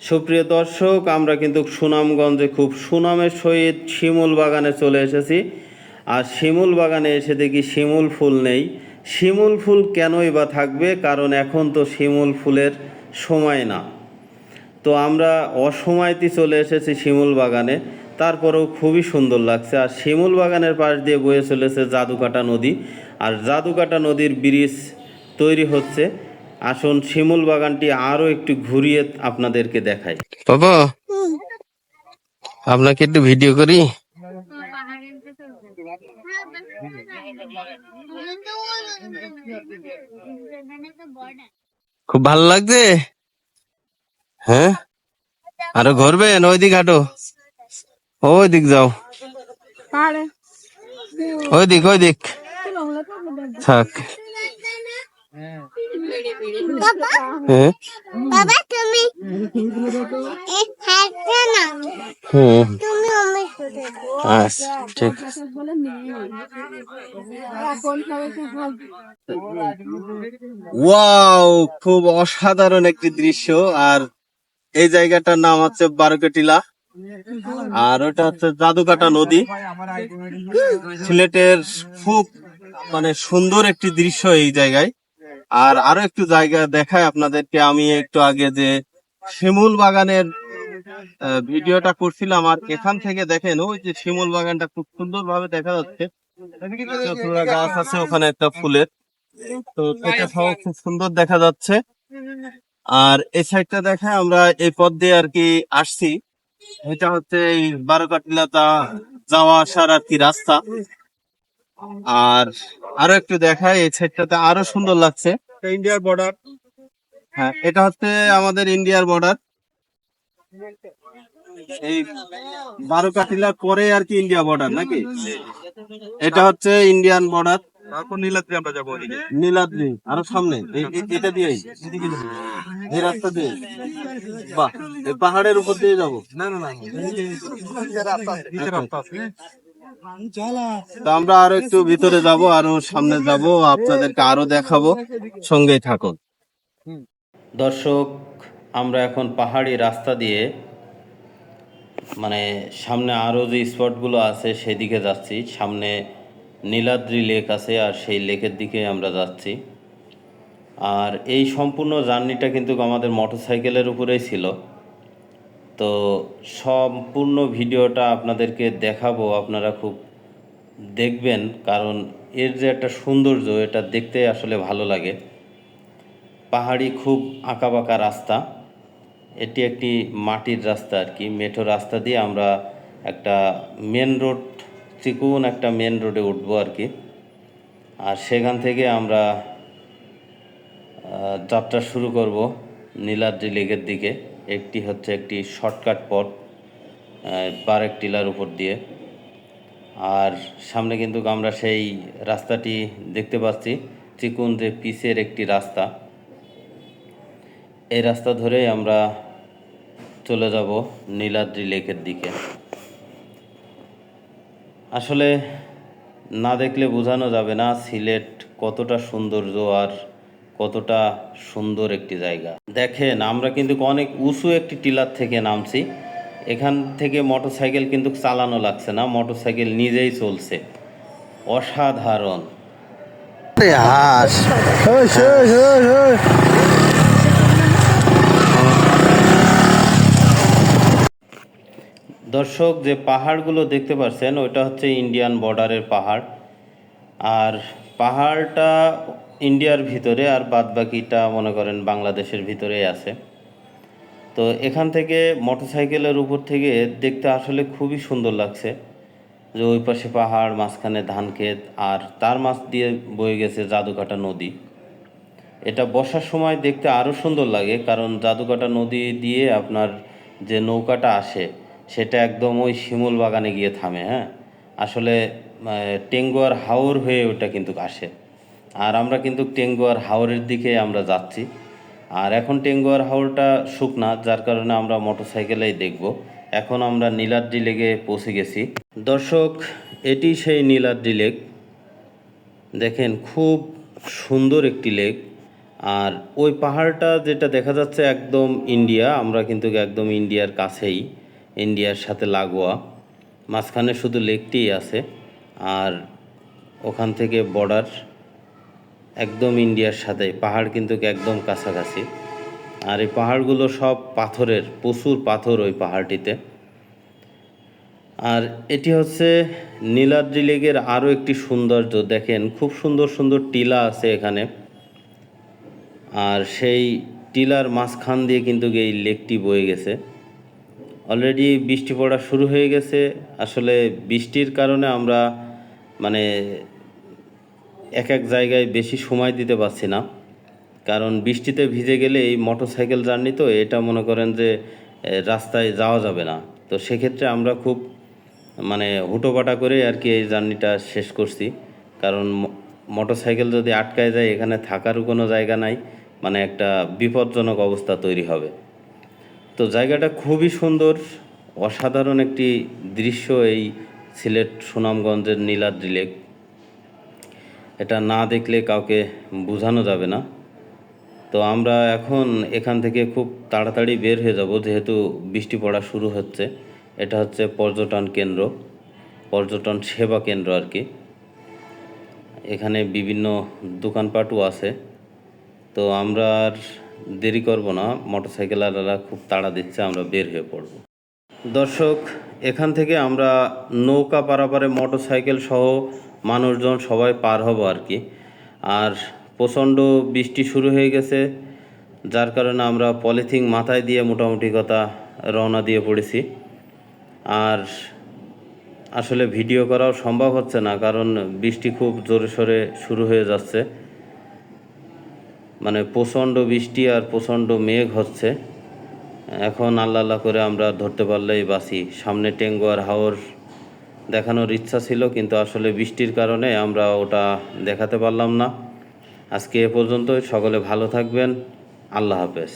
সুপ্রিয় দর্শক, আমরা কিন্তু সুনামগঞ্জে খুব সুনামের সহিত শিমুল বাগানে চলে এসেছি। আর শিমুল বাগানে এসে দেখি শিমুল ফুল নেই। শিমুল ফুল কেনই বা থাকবে, কারণ এখন তো শিমুল ফুলের সময় না। তো আমরা অসময়তে চলে এসেছি শিমুল বাগানে, তারপরেও খুবই সুন্দর লাগছে। আর শিমুল বাগানের পাশ দিয়ে বয়ে চলেছে জাদুকাটা নদী, আর জাদুকাটা নদীর ব্রিজ তৈরি হচ্ছে। আসুন শিমুল বাগানটি আরও একটু ঘুরিয়ে আপনাদেরকে দেখাই। বাবা, আপনাকে একটু ভিডিও করি। খুব ভালো লাগছে। হ্যাঁ, আরো ঘুরবেন? ওইদিক হাঁটো, ওইদিক যাও, ওইদিক থাক। হ্যাঁ, বাবা তুমি না তুমি আচ্ছা ঠিক আছে। ওয়াও, খুব অসাধারণ একটি দৃশ্য। আর এই জায়গাটার নাম হচ্ছে বারোকাটিলা, আর ওটা হচ্ছে জাদুকাটা নদী। সিলেটের খুব সুন্দর একটি দৃশ্য এই জায়গায়। আর আরো একটু জায়গা দেখায় আপনাদেরকে। আমি একটু আগে যে শিমুল বাগানের ভিডিওটা করছিলাম, আর এখান থেকে দেখেন ওই যে শিমুল বাগানটা খুব সুন্দর ভাবে দেখা যাচ্ছে। গাছ আছে ওখানে একটা ফুলের, তো এটা সহ খুব সুন্দর দেখা যাচ্ছে। আর এই সাইডটা দেখায় আমরা এই পথ দিয়ে আর কি আসছি। এটা হচ্ছে এই বারোকাটিলাটা যাওয়া আসার আর কি রাস্তা। আর আরো একটু দেখায়, এই সাইডটাতে আরো সুন্দর লাগছে। ইন্ডিয়ার বর্ডার, হ্যাঁ এটা হচ্ছে আমাদের ইন্ডিয়ার বর্ডার। এই বারোকাটিলার পরে আর কি ইন্ডিয়া বর্ডার নাকি? এটা হচ্ছে ইন্ডিয়ান বর্ডার। তারপর নীলাদ্রি আমরা যাবো। নীলাদ্রি আরো সামনে, এটা দিয়েই এই রাস্তা দিয়ে। বাহ, এই পাহাড়ের উপর দিয়ে যাবো? না না না, তো আমরা আরো একটু ভিতরে যাব, আরো সামনে যাব, আপনাদেরকে আরো দেখাবো, সঙ্গেই থাকুন। দর্শক, আমরা এখন পাহাড়ি রাস্তা দিয়ে সামনে আরও যে স্পটগুলো আছে সেদিকে যাচ্ছি। সামনে নীলাদ্রি লেক আছে, আর সেই লেকের দিকে আমরা যাচ্ছি। আর এই সম্পূর্ণ জার্নিটা কিন্তু আমাদের মোটরসাইকেলের উপরেই ছিল। তো সম্পূর্ণ ভিডিওটা আপনাদেরকে দেখাবো, আপনারা খুব দেখবেন, কারণ এর যে একটা সৌন্দর্য, এটা দেখতে আসলে ভালো লাগে। পাহাড়ি খুব আঁকাবাঁকা রাস্তা, এটি একটি মাটির রাস্তা আর কি, মেঠো রাস্তা দিয়ে আমরা একটা মেন রোড, চিকন একটা মেন রোডে উঠবো আর কি। আর সেখান থেকে আমরা যাত্রা শুরু করব নীলাদ্রি লেকের দিকে। একটি শর্টকাট পথ বারেকটিলার উপর দিয়ে। আর সামনে কিন্তু আমরা সেই রাস্তাটি দেখতে পাচ্ছি, চিকন যে পিচের একটি রাস্তা। এই রাস্তা ধরেই আমরা চলে যাব নীলাদ্রি লেকের দিকে। আসলে না দেখলে বোঝানো যাবে না সিলেট কতটা সৌন্দর্য আর কতটা সুন্দর একটি জায়গা। দেখেন, আমরা কিন্তু অনেক উঁচু একটি টিলার থেকে নামছি। এখান থেকে মোটরসাইকেল কিন্তু চালানো লাগছে না, মোটরসাইকেল নিজেই চলছে। অসাধারণ। হাস দর্শক, যে পাহাড়গুলো দেখতে পাচ্ছেন ওইটা হচ্ছে ইন্ডিয়ান বর্ডারের পাহাড়। আর পাহাড়টা ইন্ডিয়ার ভিতরে, আর বাদবাকিটা মনে করেন বাংলাদেশের ভিতরেই আছে। তো এখান থেকে মোটরসাইকেলের উপর থেকে দেখতে আসলে খুবই সুন্দর লাগছে, যে ওই পাশে পাহাড়, মাঝখানে ধান ক্ষেত, আর তার মাছ দিয়ে বয়ে গেছে জাদুকাটা নদী। এটা বর্ষার সময় দেখতে আরও সুন্দর লাগে, কারণ জাদুকাটা নদী দিয়ে আপনার যে নৌকাটা আসে সেটা একদম ওই শিমুল বাগানে গিয়ে থামে। হ্যাঁ, আসলে টেঙ্গুয়ার হাওর হয়ে ওটা কিন্তু আসে। আর আমরা কিন্তু টেঙ্গুয়ার হাওরের দিকে আমরা যাচ্ছি। আর এখন টেঙ্গুয়ার হাওরটা শুকনা, যার কারণে আমরা মোটরসাইকেলেই দেখব। এখন আমরা নীলাদ্রি লেকে পৌঁছে গেছি। দর্শক, এটি সেই নীলাদ্রি লেক। দেখেন, খুব সুন্দর একটি লেক। আর ওই পাহাড়টা যেটা দেখা যাচ্ছে একদম ইন্ডিয়া, আমরা কিন্তু একদম ইন্ডিয়ার কাছেই, ইন্ডিয়ার সাথে লাগোয়া, মাঝখানে শুধু লেকটিই আছে। আর ওখান থেকে বর্ডার একদম ইন্ডিয়ার সাথে, পাহাড় কিন্তু একদম কাছাকাছি। আর এই পাহাড়গুলো সব পাথরের, প্রচুর পাথর ওই পাহাড়টিতে। আর এটি হচ্ছে নীলাদ্রি লেকের আরও একটি সৌন্দর্য। দেখেন খুব সুন্দর সুন্দর টিলা আছে এখানে, আর সেই টিলার মাঝখান দিয়ে কিন্তু এই লেকটি বয়ে গেছে। অলরেডি বৃষ্টি পড়া শুরু হয়ে গেছে। আসলে বৃষ্টির কারণে আমরা মানে এক এক জায়গায় বেশি সময় দিতে পারছি না, কারণ বৃষ্টিতে ভিজে গেলে এই মোটরসাইকেল জার্নি তো, এটা মনে করেন যে রাস্তায় যাওয়া যাবে না। তো সেক্ষেত্রে আমরা খুব মানে হুটোপাটা করে আর কি এই জার্নিটা শেষ করছি, কারণ মোটরসাইকেল যদি আটকায় যায় এখানে থাকারও কোনো জায়গা নাই, মানে একটা বিপজ্জনক অবস্থা তৈরি হবে। তো জায়গাটা খুবই সুন্দর, অসাধারণ একটি দৃশ্য এই সিলেট সুনামগঞ্জের নীলাদ্রি লেক। এটা না দেখলে কাউকে বোঝানো যাবে না। তো আমরা এখন এখান থেকে খুব তাড়াতাড়ি বের হয়ে যাব, যেহেতু বৃষ্টি পড়া শুরু হচ্ছে। এটা হচ্ছে পর্যটন কেন্দ্র, পর্যটন সেবা কেন্দ্র আর কি। এখানে বিভিন্ন দোকানপাটও আছে। তো আমরা আর দেরি করব না, মোটরসাইকেলাররা খুব তাড়া দিচ্ছে, আমরা বের হয়ে পড়ব। দর্শক, এখান থেকে আমরা নৌকা পারাপারে মোটরসাইকেল সহ মানুষজন সবাই পার হব আর কি। আর প্রচণ্ড বৃষ্টি শুরু হয়ে গেছে, যার কারণে আমরা পলিথিন মাথায় দিয়ে মোটামুটি কথা রওনা দিয়ে পড়েছি। আর আসলে ভিডিও করাও সম্ভব হচ্ছে না, কারণ বৃষ্টি খুব জোরে সোরে শুরু হয়ে যাচ্ছে, মানে প্রচণ্ড বৃষ্টি আর প্রচণ্ড মেঘ হচ্ছে। এখন আল্লাহ আল্লাহ করে আমরা ধরতে পারলেই বাঁচি। সামনে টেঙ্গু আর হাওর দেখানোর ইচ্ছা ছিল, কিন্তু আসলে বৃষ্টির কারণে আমরা ওটা দেখাতে পারলাম না। আজকে এ পর্যন্তই। সকলে ভালো থাকবেন। আল্লাহ হাফেজ।